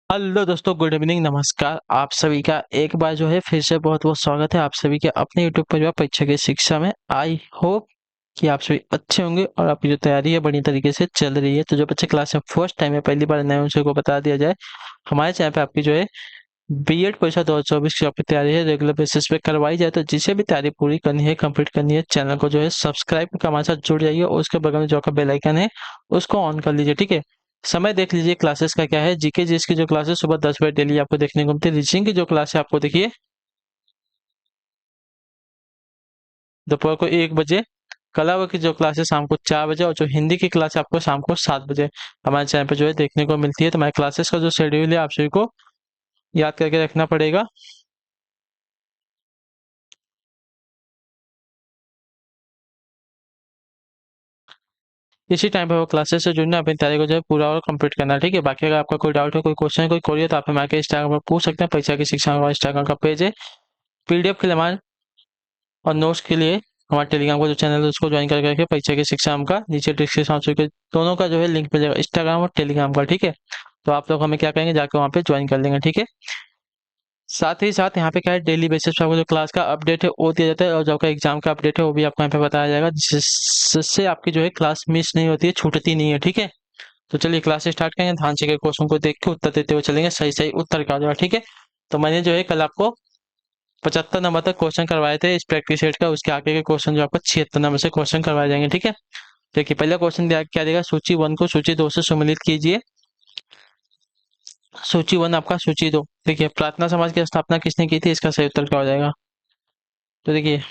Hello दोस्तों, good evening, नमस्कार। आप सभी का एक बार जो है फिर से बहुत बहुत स्वागत है आप सभी के अपने यूट्यूब पर जो है परीक्षा की शिक्षा में। आई होप कि आप सभी अच्छे होंगे और आपकी जो तैयारी है बढ़िया तरीके से चल रही है। तो जो बच्चे क्लास में फर्स्ट टाइम है, पहली बार नए, उन को बता दिया जाए, हमारे चैनल पे आपकी जो है बीएड परीक्षा 2024 की आपकी तैयारी है रेगुलर बेसिस पे करवाई जाए। तो जिसे भी तैयारी पूरी करनी है, कंप्लीट करनी है, चैनल को जो है सब्सक्राइब करके हमारे साथ जुड़ जाइए और उसके बगल में जो आपका बेल आइकन है उसको ऑन कर लीजिए। ठीक है, समय देख लीजिए क्लासेस का क्या है। जीके जीएस की जो क्लासेस सुबह 10 बजे डेली आपको देखने को मिलती है। रीजनिंग की जो क्लास है आपको देखिए दोपहर को 1 बजे, कला की जो क्लास है शाम को 4 बजे, और जो हिंदी की क्लास है आपको शाम को 7 बजे हमारे चैनल पर जो है देखने को मिलती है। तो हमारे क्लासेस का जो शेड्यूल है आप सभी को याद करके रखना पड़ेगा। इसी टाइम पे वो क्लासेस से जुड़ना, अपनी तैयारी को जो है पूरा और कंप्लीट करना है। ठीक है, बाकी अगर आपका कोई डाउट है, कोई क्वेश्चन है, कोई क्वेरी है, तो आप हमारे के इंस्टाग्राम पर पूछ सकते हैं। परीक्षा की शिक्षा हमारा इंस्टाग्राम का पेज है। पीडीएफ के लिए हमारे और नोट्स के लिए हमारे टेलीग्राम का जो चैनल है उसको ज्वाइन करके परीक्षा की शिक्षा हमका नीचे डिस्क्रिप्शन के दोनों का जो है लिंक मिलेगा, इंस्टाग्राम और टेलीग्राम का। ठीक है, तो आप लोग हमें क्या करेंगे, जाकर वहाँ पे ज्वाइन कर लेंगे। ठीक है, साथ ही साथ यहाँ पे क्या है, डेली बेसिस पे आपको जो क्लास का अपडेट है वो दिया जाता है, और जो आपका एग्जाम का अपडेट है वो भी आपको यहाँ पे बताया जाएगा, जिससे आपकी जो है क्लास मिस नहीं होती है, छूटती नहीं है। ठीक है, तो चलिए क्लास स्टार्ट करेंगे। ध्यान से क्वेश्चन को देख के उत्तर देते हुए चलेंगे, सही सही उत्तर का जाएगा। ठीक है, तो मैंने जो है कल आपको 75 नंबर तक क्वेश्चन करवाए थे इस प्रैक्टिस सेट का, उसके आगे के क्वेश्चन जो आपको 76 नंबर से क्वेश्चन करवाए जाएंगे। ठीक है, देखिए पहला क्वेश्चन दिया क्या देगा, सूची 1 को सूची 2 से सम्मिलित कीजिए। सूची 1 आपका सूची 2, देखिए प्रार्थना समाज की स्थापना किसने की थी, इसका सही उत्तर क्या हो जाएगा। तो देखिए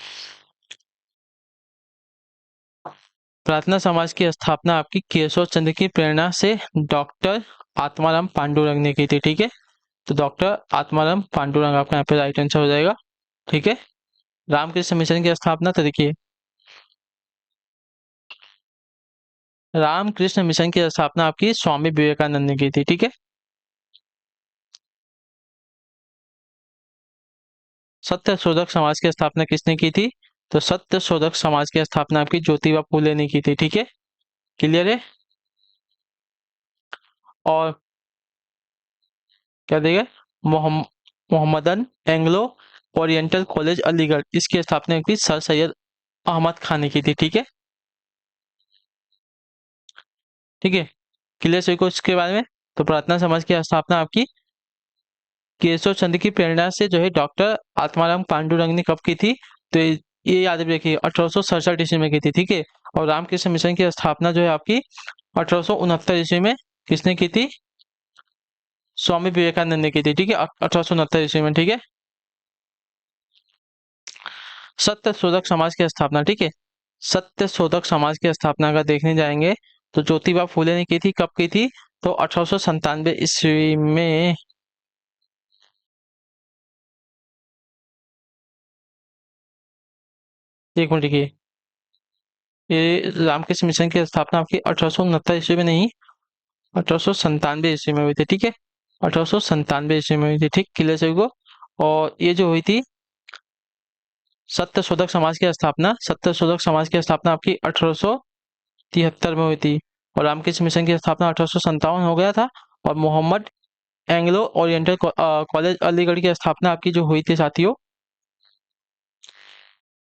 प्रार्थना समाज की स्थापना आपकी केशव चंद्र की प्रेरणा से डॉक्टर आत्माराम पांडुरंग ने की थी। ठीक है, तो डॉक्टर आत्माराम पांडुरंग आपका यहाँ पे राइट आंसर हो जाएगा। ठीक है, रामकृष्ण मिशन की स्थापना, तो देखिए रामकृष्ण मिशन की स्थापना आपकी स्वामी विवेकानंद ने की थी। ठीक है, सत्य शोधक समाज की स्थापना किसने की थी, तो सत्य शोधक समाज की स्थापना आपकी ज्योतिबा फूले ने की थी। ठीक है, क्लियर है। और क्या देगा, मोहम Mohammedan Anglo Oriental College Aligarh, इसकी स्थापना की सर सैयद अहमद खान ने की थी। ठीक है, ठीक है, क्लियर सभी को इसके बारे में। तो प्रार्थना समाज की स्थापना आपकी केशव चंद्र की प्रेरणा से जो है डॉक्टर आत्माराम पांडुरंग ने कब की थी, तो ये याद रखिए 1867 ईस्वी में की थी। ठीक है, और रामकृष्ण मिशन की स्थापना जो है आपकी 1869 ईस्वी में किसने की थी, स्वामी विवेकानंद ने की थी। ठीक है, 1869 ईस्वी में। ठीक है, सत्य शोधक समाज की स्थापना, ठीक है, सत्य शोधक समाज की स्थापना का देखने जाएंगे तो ज्योतिबा फूले ने की थी, कब की थी, तो 1897 ईस्वी में। एक मिनट देखिए, ये रामकृष्ण मिशन की स्थापना आपकी 1869 ईस्वी में नहीं, 1897 ईस्वी में हुई थी। ठीक है, 1897 ईस्वी में हुई थी। ठीक, क्लियर सभी को। और ये जो हुई थी सत्य शोधक समाज की स्थापना, सत्य शोधक समाज की स्थापना आपकी 1873 में हुई थी, और रामकृष्ण मिशन की स्थापना 1857 हो गया था। और Mohammed Anglo Oriental College Aligarh की स्थापना आपकी जो हुई थी साथियों,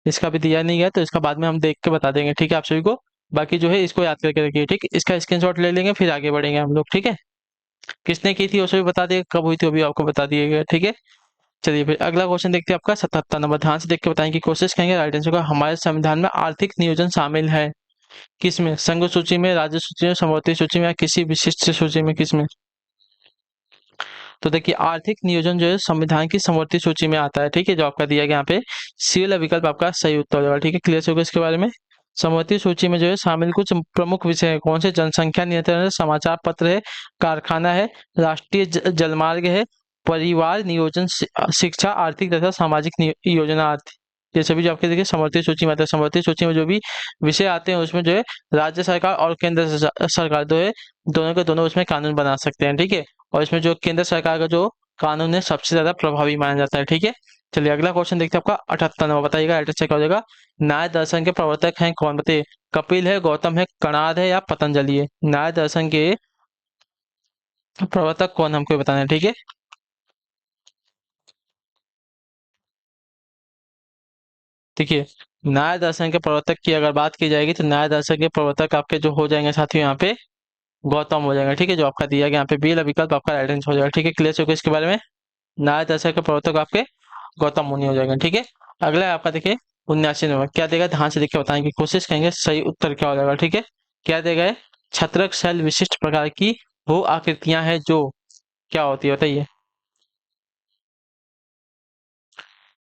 इसका भी दिया नहीं गया, तो इसका बाद में हम देख के बता देंगे। ठीक है, आप सभी को। बाकी जो है इसको याद करके रखिए। ठीक, इसका स्क्रीनशॉट ले लेंगे, फिर आगे बढ़ेंगे हम लोग। ठीक है, किसने की थी उसे भी बता देगा, कब हुई थी वो भी आपको बता दिया गया। ठीक है, चलिए फिर अगला क्वेश्चन देखते हैं आपका 77 नंबर। ध्यान से देख के बताएं कि कोशिश करेंगे। राइट आंसर का, हमारे संविधान में आर्थिक नियोजन शामिल है किसमें, संघ सूची में, राज्य सूची में, समवर्ती सूची में, या किसी विशिष्ट सूची में, किसमें। तो देखिए आर्थिक नियोजन जो है संविधान की समवर्ती सूची में आता है। ठीक है, जो आपका दिया गया यहाँ पे सी वाला विकल्प आपका सही उत्तर होगा। ठीक है, क्लियर होगा इसके बारे में। समवर्ती सूची में जो है शामिल कुछ प्रमुख विषय है, कौन से, जनसंख्या नियंत्रण है, समाचार पत्र है, कारखाना है, राष्ट्रीय जलमार्ग है, परिवार नियोजन, शिक्षा, आर्थिक तथा सामाजिक योजना आदि। ये सभी जो आपके देखिए समवर्ती सूची में आता है। समवर्ती सूची में जो भी विषय आते हैं उसमें जो है राज्य सरकार और केंद्र सरकार जो है दोनों के दोनों उसमें कानून बना सकते हैं। ठीक है, और इसमें जो केंद्र सरकार का जो कानून है सबसे ज्यादा प्रभावी माना जाता है। ठीक है, चलिए अगला क्वेश्चन देखते हैं आपका 78 नंबर। बताइएगा एड्रेस चेक हो जाएगा। न्याय दर्शन के प्रवर्तक हैं कौन, बताइए। कपिल है, गौतम है, कणाद है, या पतंजलि है। न्याय दर्शन के प्रवर्तक कौन हमको ये बताना है, ठीक है। देखिए, न्याय दर्शन के प्रवर्तक की अगर बात की जाएगी तो न्याय दर्शन के प्रवर्तक आपके जो हो जाएंगे साथियों यहाँ पे गौतम हो जाएगा, ठीक है। जो आपका दिया गया यहाँ पे बी वाला विकल्प आपका राइट आंसर हो जाएगा, ठीक है। क्लियर हो गया इसके बारे में। न्याय दर्शन के प्रवर्तक आपके गौतम मुनि हो जाएगा, ठीक है। अगला है आपका देखिए 79 नंबर, क्या देगा, ध्यान से देख के बताने की कोशिश करेंगे सही उत्तर क्या हो जाएगा, ठीक है। क्या देगा है, छत्रक शैल विशिष्ट प्रकार की भू आकृतियां हैं जो क्या होती है बताइए।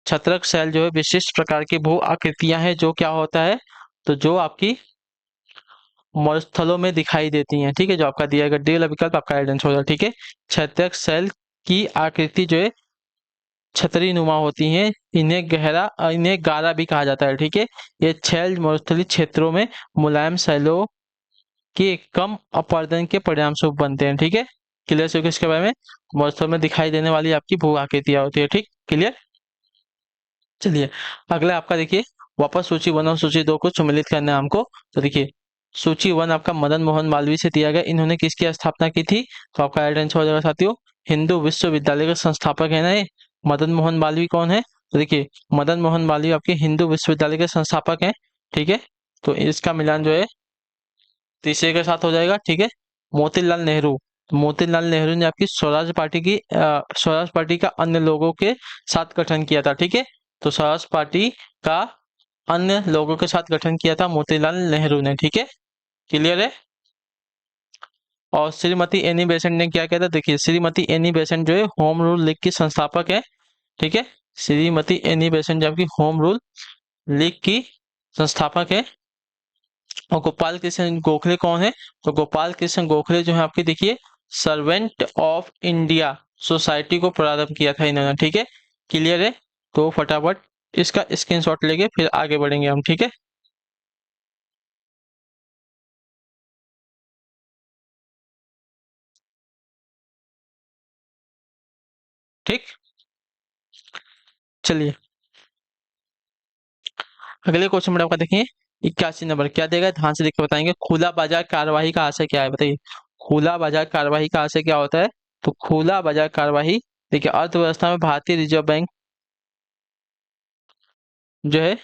छत्रक शैल जो है विशिष्ट प्रकार की भू आकृतियां हैं जो क्या होता है, तो जो आपकी मरुस्थलों में दिखाई देती हैं, ठीक है। जो आपका दिया गया डी वाला विकल्प आपका राइट आंसर होगा, ठीक है। छत्रक शैल की आकृति जो है छतरी नुमा होती हैं, इन्हें गारा भी कहा जाता है, ठीक है। ये छैल मरुस्थलीय क्षेत्रों में मुलायम शैलों के कम अपरदन के परिणाम स्वरूप बनते हैं, ठीक है। क्लियर है इसके बारे में। मरुस्थल में दिखाई देने वाली आपकी भू आकृतियां होती है, ठीक। क्लियर। चलिए अगला आपका देखिए, वापस सूची 1 और सूची 2 को सम्मिलित करना है हमको। तो देखिए सूची 1 आपका मदन मोहन मालवीय से दिया गया, इन्होंने किसकी स्थापना की थी, तो आपका राइट आंसर हो जाएगा साथियों, हिंदू विश्वविद्यालय के संस्थापक है ना ये। मदन मोहन मालवीय कौन है, तो देखिए मदन मोहन मालवीय आपके हिंदू विश्वविद्यालय के संस्थापक हैं, ठीक है। तो इसका मिलान जो है तीसरे के साथ हो जाएगा, ठीक है। मोतीलाल नेहरू, मोतीलाल नेहरू ने आपकी स्वराज पार्टी का अन्य लोगों के साथ गठन किया था, ठीक है। तो स्वराज पार्टी का अन्य लोगों के साथ गठन किया था मोतीलाल नेहरू ने, ठीक है। क्लियर है। और श्रीमती एनी बेसेंट ने क्या किया था, देखिए श्रीमती एनी बेसेंट जो है होम रूल लीग की संस्थापक है, ठीक है। श्रीमती एनी बेसेंट जो आपकी होम रूल लीग की संस्थापक है। और गोपाल कृष्ण गोखले कौन है, तो गोपाल कृष्ण गोखले जो है आपके देखिए सर्वेंट ऑफ इंडिया सोसाइटी को प्रारंभ किया था इन्होंने, ठीक है। क्लियर है। तो फटाफट इसका स्क्रीनशॉट लेके फिर आगे बढ़ेंगे हम, ठीक है। ठीक। चलिए अगले क्वेश्चन में आपका देखिए 81 नंबर, क्या देगा, ध्यान से देख के बताएंगे। खुला बाजार कार्यवाही का आशय क्या है बताइए। खुला बाजार कार्यवाही का आशय क्या होता है, तो खुला बाजार कार्यवाही देखिए अर्थव्यवस्था में भारतीय रिजर्व बैंक जो है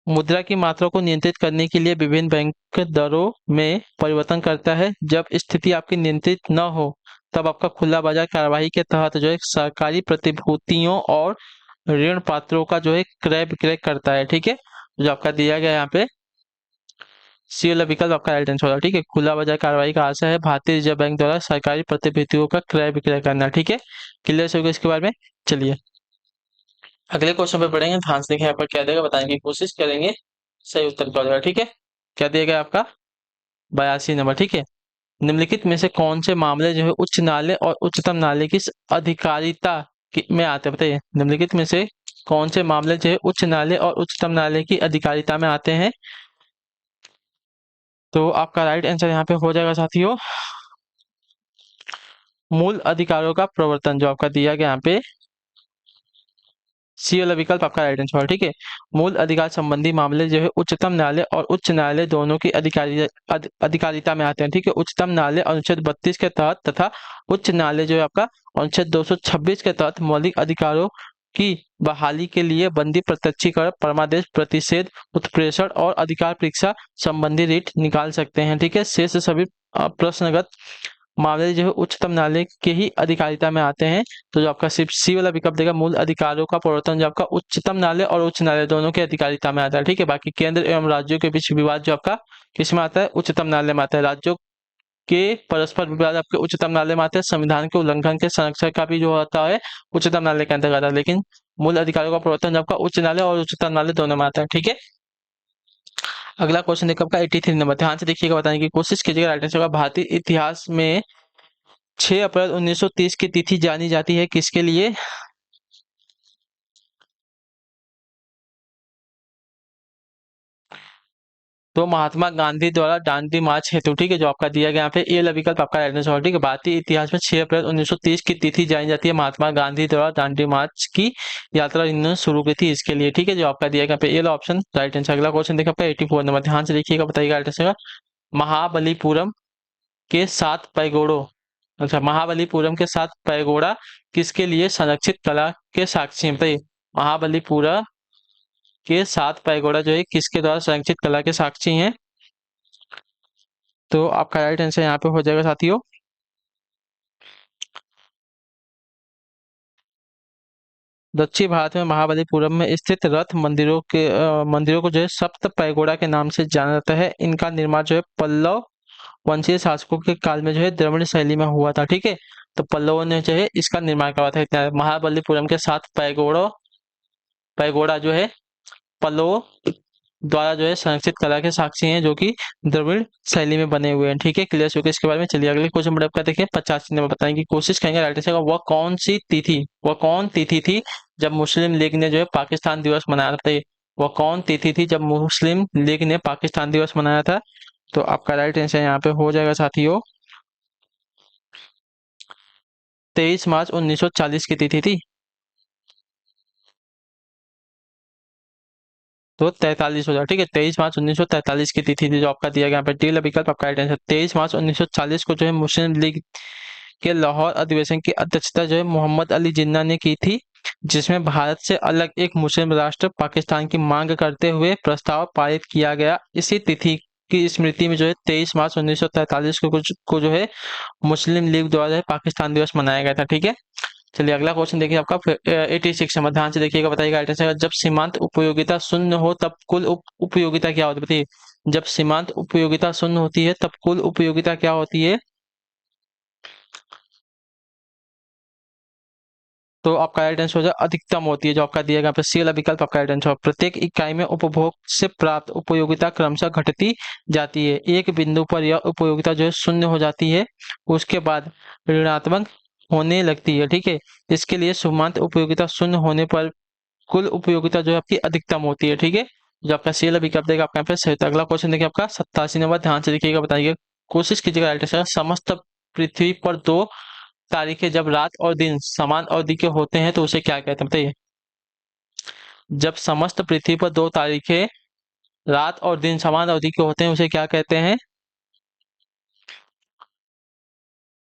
मुद्रा की मात्रा को नियंत्रित करने के लिए विभिन्न बैंक दरों में परिवर्तन करता है। जब स्थिति आपकी नियंत्रित न हो तब आपका खुला बाजार कार्यवाही के तहत जो है सरकारी प्रतिभूतियों और ऋण पात्रों का जो है क्रय विक्रय करता है, ठीक है। जो आपका दिया गया यहाँ पे सी वाला विकल्प आपका राइट आंसर होगा, ठीक है। खुला बाजार कार्रवाई का आशय है भारतीय रिजर्व बैंक द्वारा सरकारी प्रतिभूतियों का क्रय विक्रय करना, ठीक है। क्लियर होगा इसके बारे में। चलिए अगले क्वेश्चन पे बढ़ेंगे, ध्यान से देखें यहाँ पर क्या देगा, बताने की कोशिश करेंगे सही उत्तर क्या हो जाएगा, ठीक है। क्या दिया गया आपका 82 नंबर, ठीक है। निम्नलिखित में से कौन से मामले जो है उच्च न्यायालय और उच्चतम न्यायालय की अधिकारिता में आते हैं बताइए। निम्नलिखित में से कौन से मामले जो है उच्च न्यायालय और उच्चतम न्यायालय की अधिकारिता में आते हैं, तो आपका राइट आंसर यहाँ पे हो जाएगा साथियों मूल अधिकारों का प्रवर्तन। जो आपका दिया गया यहाँ पे सी वाला विकल्प आपका राइट आंसर है, ठीक है। मूल अधिकार संबंधी मामले जो है उच्चतम न्यायालय और उच्च न्यायालय दोनों की अधिकारिता में आते हैं, ठीक है। उच्चतम न्यायालय अनुच्छेद 32 के तहत तथा उच्च न्यायालय जो है आपका अनुच्छेद 226 के तहत मौलिक अधिकारों की बहाली के लिए बंदी प्रत्यक्षीकरण परमादेश प्रतिषेध उत्प्रेषण और अधिकार परीक्षा संबंधी रिट निकाल सकते हैं, ठीक है। शेष सभी प्रश्नगत मामले जो है उच्चतम न्यायालय के ही अधिकारिता में आते हैं। तो जो आपका सिर्फ सी वाला विकल्प देगा मूल अधिकारों का प्रवर्तन जो आपका उच्चतम न्यायालय और उच्च न्यायालय दोनों की अधिकारिता में आता है, ठीक है। बाकी केंद्र एवं राज्यों के बीच विवाद जो आपका किस में आता है, उच्चतम न्यायालय में आता है। राज्यों के परस्पर विवाद आपके उच्चतम न्यायालय में आते हैं। संविधान के उल्लंघन के संरक्षण का भी जो होता है उच्चतम न्यायालय के अंतर्गत आता है, लेकिन मूल अधिकारों का प्रवर्तन जो आपका उच्च न्यायालय और उच्चतम न्यायालय दोनों में आता है, ठीक है। अगला क्वेश्चन देखिए आपका 83 नंबर, ध्यान से देखिएगा, बताने की कोशिश कीजिएगा। राइट आंसर होगा भारतीय इतिहास में 6 अप्रैल 1930 की तिथि जानी जाती है किसके लिए, तो महात्मा गांधी द्वारा दांडी मार्च हेतु, ठीक है। जो आपका दिया गया यहाँ पे ए वाला विकल्प आपका राइट आंसर होगा, ठीक है। भारतीय इतिहास में 6 अप्रैल 1930 की तिथि जानी जाती है महात्मा गांधी द्वारा दांडी मार्च की यात्रा इन्होंने शुरू की थी इसके लिए, ठीक है। जो आपका दिया गया यहाँ पे ए वाला ऑप्शन राइट आंसर। अगला क्वेश्चन देखिए आपका 84 नंबर, ध्यान से देखिएगा, बताइएगा राइट आंसर। महाबलीपुरम के 7 पैगोड़ों, अच्छा, महाबलीपुरम के 7 पैगोड़ा किसके लिए संरक्षित कला के साक्षी हैं? बताइए, महाबलीपुरम के 7 पैगोड़ा जो है किसके द्वारा संरक्षित कला के साक्षी हैं? तो आपका राइट आंसर यहाँ पे हो जाएगा साथियों, दक्षिण भारत में महाबलीपुरम में स्थित रथ मंदिरों को जो है सप्त पैगोड़ा के नाम से जाना जाता है। इनका निर्माण जो है पल्लव वंशीय शासकों के काल में जो है द्रविड़ शैली में हुआ था। ठीक है, तो पल्लवों ने जो है इसका निर्माण करवाया था। इतना महाबलीपुरम के 7 पैगोड़ा जो है पल्लवों द्वारा जो है संरक्षित कला के साक्षी हैं, जो कि द्रविड़ शैली में बने हुए हैं। ठीक है, क्लियर हो गया इसके बारे में। चलिए अगले क्वेश्चन बड़े आपका देखिए, 85 नंबर बताने की कोशिश करेंगे। राइट आंसर वह कौन सी तिथि, वह कौन तिथि थी जब मुस्लिम लीग ने जो है पाकिस्तान दिवस मनाया था? वह कौन तिथि थी जब मुस्लिम लीग ने पाकिस्तान दिवस मनाया था? तो आपका राइट आंसर यहाँ पे हो जाएगा साथियों, 23 मार्च 1940 की तिथि थी। तो 43 हो जाएगा। ठीक है, 23 मार्च 1943 की तिथि थी जो आपका दिया गया। यहाँ पे डी विकल्प आपका राइट आंसर। 23 मार्च 1940 को जो है मुस्लिम लीग के लाहौर अधिवेशन की अध्यक्षता जो है मोहम्मद अली जिन्ना ने की थी, जिसमें भारत से अलग एक मुस्लिम राष्ट्र पाकिस्तान की मांग करते हुए प्रस्ताव पारित किया गया। इसी तिथि की स्मृति में जो है 23 मार्च 1943 को जो है मुस्लिम लीग द्वारा पाकिस्तान दिवस मनाया गया था। ठीक है, चलिए अगला क्वेश्चन देखिए आपका 86 नंबर, ध्यान से देखिएगा, बताइएगा राइट आंसर। जब सीमांत उपयोगिता शून्य हो तब कुल उपयोगिता क्या होती है? बताइए, जब सीमांत उपयोगिता शून्य होती है तब कुल उपयोगिता क्या होती है? तो आपका राइट आंसर हो जाए अधिकतम होती है, जो आपका दिया गया पे सी वाला विकल्प आपका राइट आंसर। प्रत्येक इकाई में उपभोग से प्राप्त उपयोगिता क्रमशः घटती जाती है। एक बिंदु पर यह उपयोगिता जो है शून्य हो जाती है, उसके बाद ऋणात्मक होने लगती है। ठीक है, इसके लिए सीमांत उपयोगिता शून्य होने पर कुल उपयोगिता जो है आपकी अधिकतम होती है। ठीक है, जो आपका सी वाला विकल्प देगा आपका यहाँ पे सही। तो अगला क्वेश्चन देखिए आपका 87 नंबर, ध्यान से देखिएगा, बताइए, कोशिश कीजिएगा राइट आंसर। समस्त पृथ्वी पर 2 तारीखें जब रात और दिन समान अवधि के होते हैं तो उसे क्या कहते हैं? बताइए, जब समस्त पृथ्वी पर 2 तारीखें रात और दिन समान अवधि के होते हैं उसे क्या कहते हैं?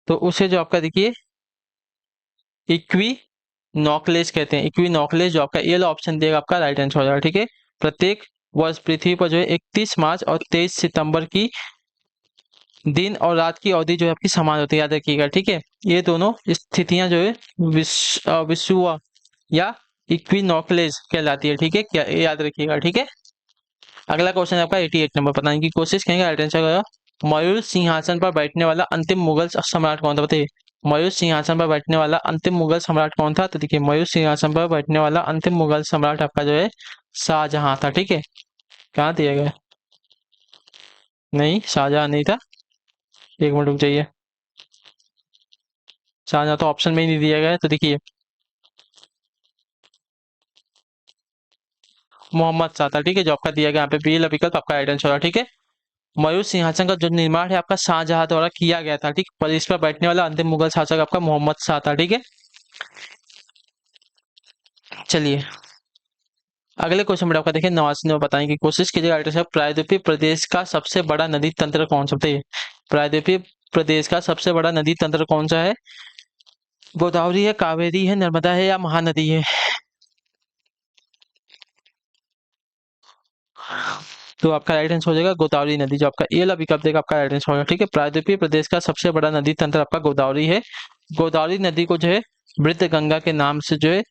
तो उसे जो आपका देखिए इक्वी नॉकलेज कहते हैं। इक्वी नॉकलेज जो आपका ये वाला ऑप्शन देगा आपका राइट आंसर हो जाएगा। ठीक है, प्रत्येक वर्ष पृथ्वी पर जो है 31 मार्च और 23 सितंबर की दिन और रात की अवधि जो है आपकी समान होती है, याद रखिएगा। ठीक है, ये दोनों स्थितियां जो है विषुवा या इक्विनोक्लेज कहलाती है। ठीक है, क्या ये याद रखिएगा। ठीक है, अगला क्वेश्चन आपका 88 नंबर, बताने की कोशिश करेंगे। राइट आंसर होगा मयूर सिंहासन पर बैठने वाला अंतिम मुगल सम्राट कौन था? बताइए, मयूर सिंहासन पर बैठने वाला अंतिम मुगल सम्राट कौन था? तो देखिए, मयूर सिंहासन पर बैठने वाला अंतिम मुगल सम्राट आपका जो है शाहजहां था। ठीक है, कहाँ दिया गया? नहीं, शाहजहां नहीं था। एक मिनट रुक जाइए, शाहजहां तो ऑप्शन में ही नहीं दिया गया है। तो देखिए, मोहम्मद शाह था। ठीक है, जो आपका दिया गया यहाँ पे बी विकल्प आपका राइट आंसर होगा। ठीक है, मयूर सिंहासन का जो निर्माण है आपका शाहजहां द्वारा किया गया था। ठीक, पर इस पर बैठने वाला अंतिम मुगल शासक आपका मोहम्मद शाह था। ठीक है, चलिए अगले क्वेश्चन में आपका देखिए 89 में बताने की कोशिश कीजिएगा। राइट आंसर, प्रायद्वीपीय प्रदेश का सबसे बड़ा नदी तंत्र कौन सा? बताइए, प्रायद्वीपीय प्रदेश का सबसे बड़ा नदी तंत्र कौन सा है? गोदावरी है, कावेरी है, नर्मदा है या महानदी है? तो आपका राइट आंसर हो जाएगा गोदावरी नदी, जो आपका ए वाला विकल्प देगा आपका राइट आंसर होगा। ठीक है, प्रायद्वीपीय प्रदेश का सबसे बड़ा नदी तंत्र आपका गोदावरी है। गोदावरी नदी को जो है मृत गंगा के नाम से जो है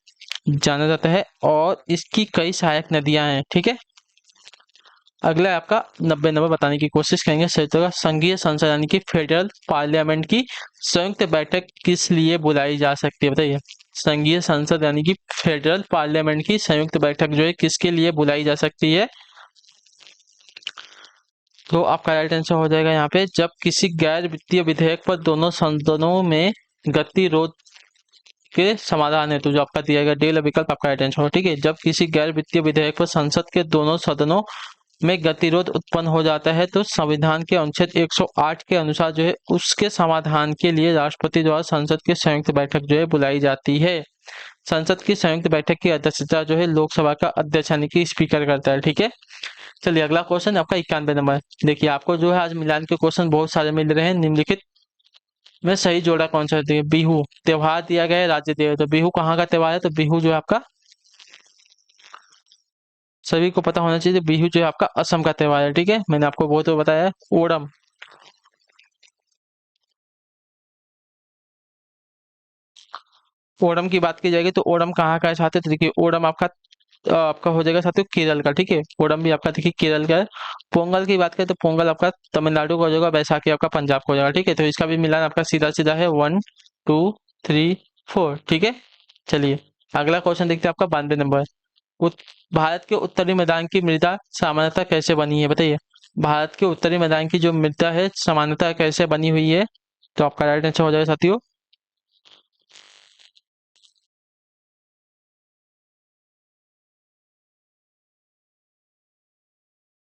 जाना जाता है और इसकी कई सहायक नदियां हैं। ठीक है, अगला है आपका 90 नंबर, बताने की कोशिश करेंगे। संघीय संसद यानी कि फेडरल पार्लियामेंट की संयुक्त बैठक किस लिए बुलाई जा सकती है? बताइए, संघीय संसद यानी कि फेडरल पार्लियामेंट की संयुक्त बैठक जो है किसके लिए बुलाई जा सकती है? तो आपका राइट आंसर हो जाएगा यहाँ पे, जब किसी गैर वित्तीय विधेयक पर दोनों सदनों में गतिरोध के समाधान है। तो जो आपका दिया गया डी विकल्प आपका राइट आंसर होगा। ठीक है, जब किसी गैर वित्तीय विधेयक पर संसद के दोनों सदनों में गतिरोध उत्पन्न हो जाता है तो संविधान के अनुच्छेद 108 के अनुसार जो है उसके समाधान के लिए राष्ट्रपति द्वारा संसद की संयुक्त बैठक जो है बुलाई जाती है। संसद की संयुक्त बैठक की अध्यक्षता जो है लोकसभा का अध्यक्ष यानी कि स्पीकर करता है। ठीक है, चलिए अगला क्वेश्चन आपका 91 नंबर। देखिए आपको जो है आज मिलान के क्वेश्चन बहुत सारे मिल रहे हैं। निम्नलिखित में सही जोड़ा कौन सा है? देखिए बिहू त्योहार दिया गया है, राज्य दिया गया है। तो बिहू कहाँ का त्योहार है? तो बिहू जो है आपका सभी को पता होना चाहिए, बिहू जो है आपका असम का त्योहार है। ठीक है, मैंने आपको वो तो बताया है। ओणम, ओणम की बात की जाएगी तो ओणम कहाँ का है साथियों? तो देखिए ओणम आपका हो जाएगा साथियों केरल का। ठीक है, ओणम भी आपका देखिए केरल का है। पोंगल की बात करें तो पोंगल आपका तमिलनाडु का हो जाएगा, बैसाखी आपका पंजाब का हो जाएगा। ठीक है, तो इसका भी मिलान आपका सीधा सीधा है 1 2 3 4। ठीक है, चलिए अगला क्वेश्चन देखते हैं आपका 92 नंबर। भारत के उत्तरी मैदान की मृदा सामान्यतः कैसे बनी है? बताइए भारत के उत्तरी मैदान की जो मृदा है सामान्यतः कैसे बनी हुई है? तो आपका राइट आंसर हो जाएगा साथियों,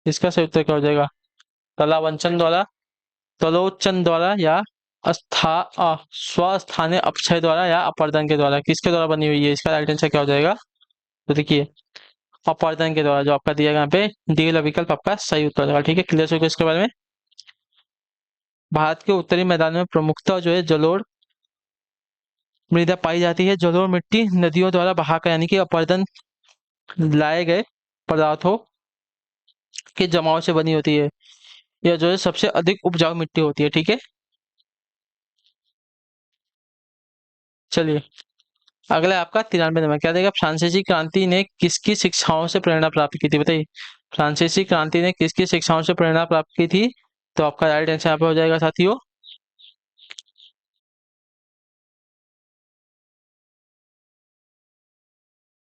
इसका सही उत्तर क्या हो जाएगा? तलावंचन द्वारा, तलोचन द्वारा, या स्वस्थानीय अपक्षय द्वारा, या अपर्दन के द्वारा? किसके द्वारा बनी हुई है? इसका राइट आंसर क्या हो जाएगा? तो देखिए अपर्दन के द्वारा, जो आपका दिया गया यहाँ पे डी वाला विकल्प आपका सही उत्तर होगा। ठीक है, क्लियर हो गया इसके बारे में। भारत के उत्तरी मैदान में प्रमुखतः जो है जलोढ़ मृदा पाई जाती है। जलोढ़ मिट्टी नदियों द्वारा बहाकर यानी कि अपर्दन लाए गए पदार्थों के जमाव से बनी होती है। यह जो है सबसे अधिक उपजाऊ मिट्टी होती है। ठीक है, चलिए अगला है आपका 93 नंबर। क्या देगा? फ्रांसीसी क्रांति ने किसकी शिक्षाओं से प्रेरणा प्राप्त की थी? बताइए फ्रांसीसी क्रांति ने किसकी शिक्षाओं से प्रेरणा प्राप्त की थी? तो आपका राइट आंसर यहाँ पे हो जाएगा साथियों,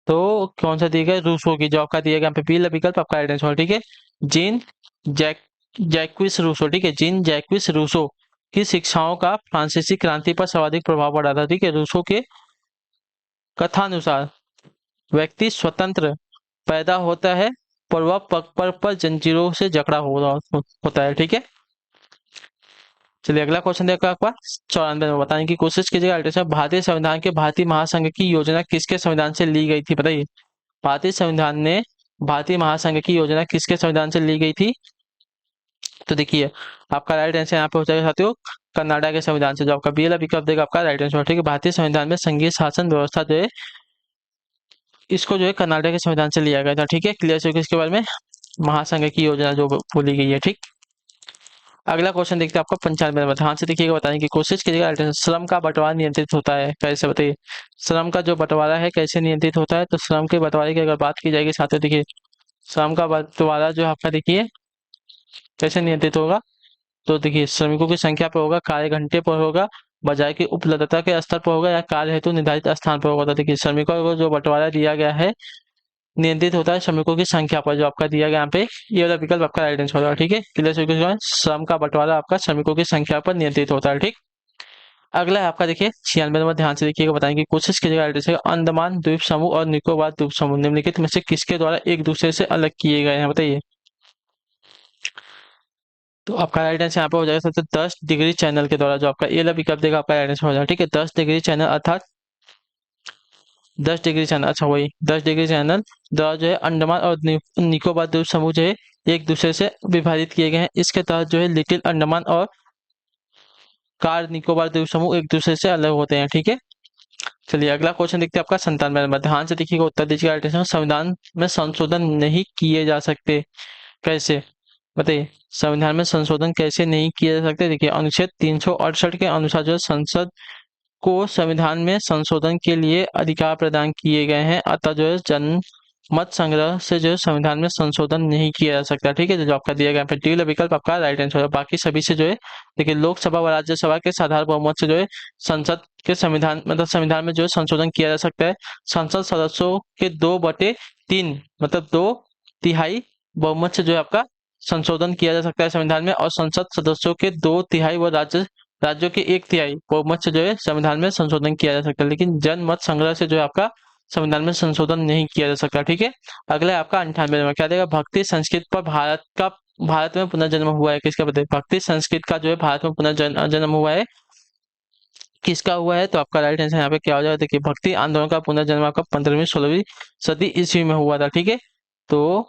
तो कौन सा दिया गया? रूसो की। जो आपका दिया गया यहाँ पे पीला विकल्प आपका राइट आंसर। ठीक है, जीन जैक जैक्विस रूसो। ठीक है, जीन जैक्विस रूसो की शिक्षाओं का फ्रांसीसी क्रांति पर सर्वाधिक प्रभाव पड़ा था। ठीक है, रूसो के कथानुसार व्यक्ति स्वतंत्र पैदा होता है पर वह पग पर जंजीरों से जकड़ा हो रहा होता है। ठीक है, चलिए अगला क्वेश्चन देखा आपका 94 में। बताने की कोशिश कीजिएगा। अल्ट्रेशन भारतीय संविधान के भारतीय महासंघ की योजना किसके संविधान से ली गई थी? बताइए भारतीय संविधान ने भारतीय महासंघ की योजना किसके संविधान से ली गई थी? तो देखिए आपका राइट आंसर यहाँ पे हो जाएगा साथियों, कनाडा के संविधान से। जो आपका बी वाला विकल्प देगा आपका राइट आंसर। ठीक है, भारतीय संविधान में संघीय शासन व्यवस्था जो है इसको जो है कनाडा के संविधान से लिया गया था। ठीक है, क्लियर हो गया इसके बारे में। महासंघ की योजना जो बोली गई है। ठीक, अगला क्वेश्चन देखते हैं आपका 95 में। ध्यान से देखिएगा, बताने की कोशिश कीजिएगा। श्रम का बंटवारा नियंत्रित होता है कैसे? बताइए श्रम का जो बंटवारा है कैसे नियंत्रित होता है? तो श्रम के बंटवारे की अगर बात की जाएगी साथियों, देखिए श्रम का बंटवारा जो आपका देखिए कैसे नियंत्रित होगा? तो देखिए श्रमिकों की संख्या पर होगा, कार्य घंटे पर होगा, बाजार की उपलब्धता के स्तर पर होगा, या कार्य हेतु निर्धारित स्थान पर होगा? तो देखिए श्रमिकों को जो बंटवारा दिया गया है नियंत्रित होता है श्रमिकों की संख्या पर। जो आपका दिया गया यहाँ पे ये वाला विकल्प आपका राइट आंसर होगा। ठीक है, क्लियर। श्रम का बंटवारा आपका श्रमिकों की संख्या पर नियंत्रित होता है। ठीक, अगला है आपका देखिए 96 नंबर। ध्यान से देखिएगा, बताने की कोशिश कीजिएगा। जैसे अंडमान द्वीप समूह और निकोबार द्वीप समूह निम्नलिखित में से किसके द्वारा एक दूसरे से अलग किए गए हैं? बताइए। तो आपका राइट आंसर यहाँ पे हो जाएगा सबसे 10 डिग्री चैनल के द्वारा। जो आपका ये वाला विकल्प देगा आपका राइट आंसर हो जाएगा। ठीक है, 10 डिग्री चैनल अर्थात 10 डिग्री चैनल, अच्छा वही 10 डिग्री चैनल द्वारा जो है अंडमान और निकोबार द्वीप समूह जो है एक दूसरे से विभाजित किए गए हैं। इसके तहत जो है लिटिल अंडमान और कार निकोबार द्वीप समूह एक दूसरे से अलग होते हैं। ठीक है, चलिए अगला क्वेश्चन देखते हैं आपका 97 नंबर। ध्यान से देखिएगा, उत्तर दीजिएगा। अल्टेशन संविधान में संशोधन नहीं किए जा सकते कैसे? बताइए संविधान में संशोधन कैसे नहीं किए जा सकते? देखिए अनुच्छेद 368 के अनुसार जो है संसद को संविधान में संशोधन के लिए अधिकार प्रदान किए गए हैं। अतः जो है जन मत संग्रह से जो है संविधान में संशोधन नहीं किया जा सकता। ठीक है, जो आपका दिया गया डी वाला विकल्प आपका राइट आंसर है। बाकी सभी से जो है देखिए लोकसभा व राज्यसभा के साधारण बहुमत से जो है संसद के संविधान मतलब संविधान में जो है संशोधन किया जा सकता है। संसद सदस्यों के 2/3 मतलब 2/3 बहुमत से जो है आपका संशोधन किया जा सकता है संविधान में, और संसद सदस्यों के 2/3 व राज्यों के 1/3 बहुमत से जो है संविधान में संशोधन किया जा सकता है। लेकिन जनमत संग्रह से जो है आपका संविधान में संशोधन नहीं किया जा सकता। ठीक है, अगला है आपका 98 में। क्या देगा? भक्ति संस्कृत पर भारत में पुनर्जन्म हुआ है किसका? बताइए भक्ति संस्कृत का जो है भारत में पुनर्जन्म हुआ है किसका हुआ है? तो आपका राइट आंसर यहाँ पे क्या हो जाएगा? देखिए भक्ति आंदोलन का पुनर्जन्म आपका 15वीं 16वीं सदी ईस्वी में हुआ था। ठीक है, तो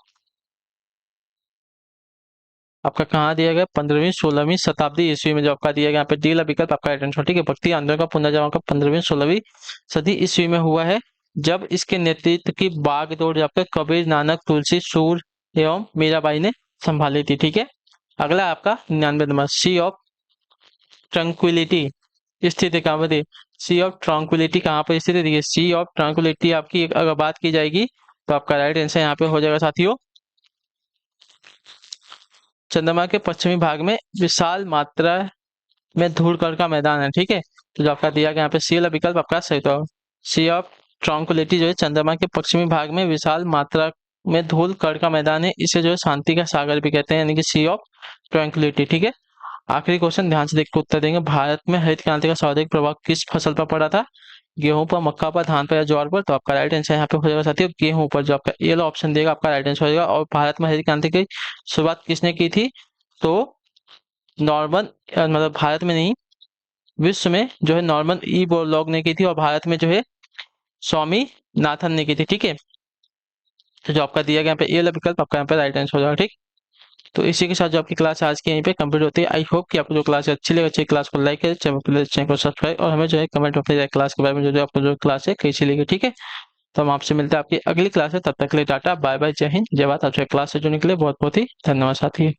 आपका कहाँ दिया गया, 15वीं 16वीं शताब्दी ईस्वी में जो आपका दिया गया यहाँ पे डी वाला विकल्प आपका राइट आंसर, ठीक है। भक्ति आंदोलन का पुनर्जन्म का 15वीं 16वीं सदी ईस्वी में हुआ है, जब इसके नेतृत्व की बागडोर जो आपका कबीर नानक तुलसी सूर एवं मीराबाई ने संभाली थी, ठीक है। अगला आपका 99 नंबर, सी ऑफ ट्रंक्विलिटी स्थित है कहाँ पर, सी ऑफ ट्रंक्विलिटी कहाँ पर स्थित है, देखिए सी ऑफ ट्रंक्विलिटी आपकी अगर बात की जाएगी तो आपका राइट आंसर यहाँ पे हो जाएगा साथियों, चंद्रमा के पश्चिमी भाग में विशाल मात्रा में धूल कण का मैदान है, ठीक है। तो जो आपका दिया गया यहाँ पे सी वाला विकल्प आपका सही, तो सी ऑफ ट्रंक्विलिटी जो है चंद्रमा के पश्चिमी भाग में विशाल मात्रा में धूल कण का मैदान है, इसे जो है शांति का सागर भी कहते हैं, यानी कि सी ऑफ ट्रंक्विलिटी, ठीक है। आखिरी क्वेश्चन ध्यान से देख के उत्तर देंगे, भारत में हरित क्रांति का सर्वाधिक प्रभाव किस फसल पर पड़ा था, गेहूं पर, मक्का पर, धान पर या ज्वार पर, तो आपका राइट आंसर यहाँ पे हो जाएगा साथियों गेहूं पर, जो आपका ये वाला ऑप्शन देगा आपका राइट आंसर हो जाएगा। और भारत में हरित क्रांति की शुरुआत किसने की थी, तो नॉर्मन, मतलब भारत में नहीं, विश्व में जो है नॉर्मन ई बोरलॉग ने की थी, और भारत में जो है स्वामी नाथन ने की थी, ठीक है। तो जो आपका दिया गया यहाँ पे ये वाला विकल्प आपका यहाँ पे राइट आंसर हो जाएगा, ठीक। तो इसी के साथ जो आपकी क्लास आज की यहीं पे कंप्लीट होती है। आई होप कि आपको जो क्लास अच्छी लगे, अच्छी क्लास को लाइक करें, चैनल को सब्सक्राइब, और हमें जो है कमेंट में अपनी क्लास के बारे में जो आपको जो क्लास है कैसी लगी, ठीक है। तो हम आपसे मिलते हैं आपकी अगली क्लास है, तब तक के लिए टाटा बाय बाय, जय हिंद जय भारत। आपसे क्लास से जुड़ने के लिए बहुत बहुत ही धन्यवाद साथी।